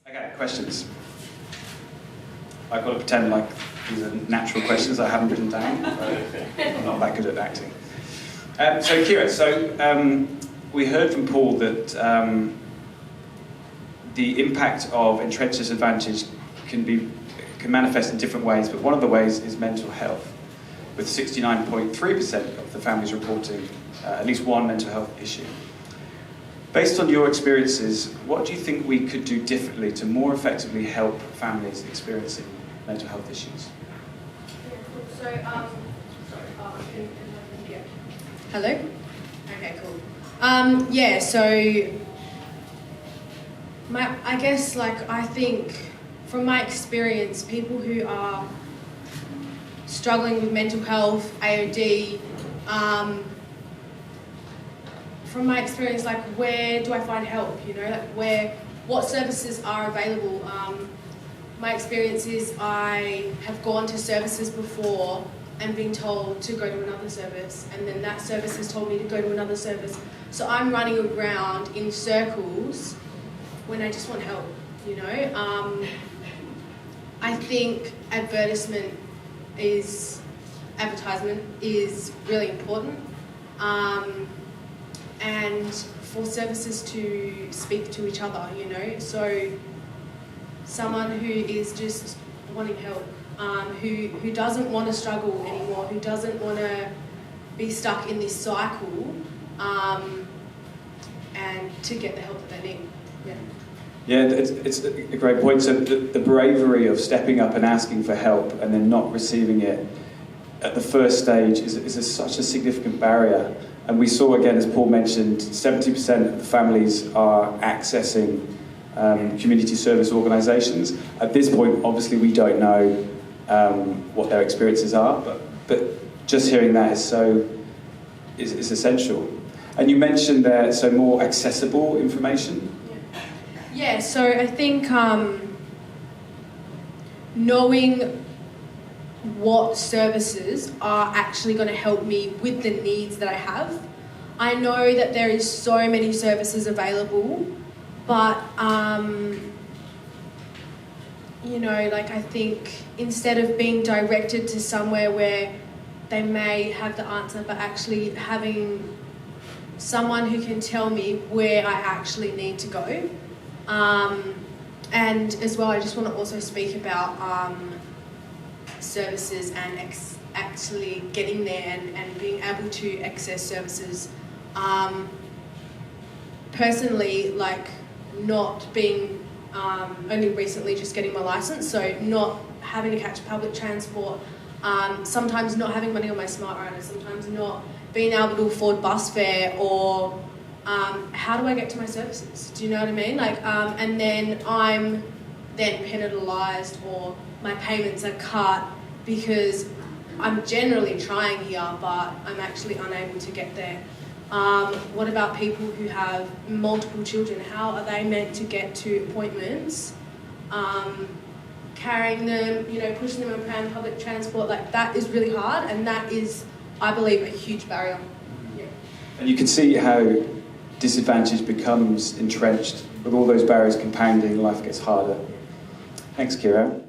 Okay, questions. I've got to pretend like these are natural questions I haven't written down. I'm not that good at acting. So Kira, we heard from Paul that the impact of entrenched disadvantage can manifest in different ways, but one of the ways is mental health, with 69.3% of the families reporting at least one mental health issue. Based on your experiences, what do you think we could do differently to more effectively help families experiencing mental health issues? Hello? Okay, cool. I think from my experience, people who are struggling with mental health, AOD, from my experience, where do I find help? What services are available? My experience is I have gone to services before and been told to go to another service, and then that service has told me to go to another service. So I'm running around in circles when I just want help, I think advertisement is really important. And for services to speak to each other, so someone who is just wanting help, who doesn't want to struggle anymore, who doesn't want to be stuck in this cycle, and to get the help that they need. Yeah, it's a great point. So the bravery of stepping up and asking for help and then not receiving it at the first stage is such a significant barrier. And we saw, again, as Paul mentioned, 70% of the families are accessing community service organisations. At this point, obviously, we don't know what their experiences are, but just hearing that is essential. And you mentioned there, so more accessible information? Yeah, so I think knowing what services are actually going to help me with the needs that I have. I know that there is so many services available, but I think instead of being directed to somewhere where they may have the answer, but actually having someone who can tell me where I actually need to go. And as well, I just want to also speak about services and actually getting there and being able to access services. Personally, not being only recently just getting my license, so not having to catch public transport, sometimes not having money on my smart rider, sometimes not being able to afford bus fare, or how do I get to my services? Do you know what I mean? And then I'm then penalised, or my payments are cut because I'm generally trying here, but I'm actually unable to get there. What about people who have multiple children? How are they meant to get to appointments? Carrying them, pushing them around public transport, that is really hard, and that is, I believe, a huge barrier. Yeah. And you can see how disadvantage becomes entrenched. With all those barriers compounding, life gets harder. Thanks, Kira.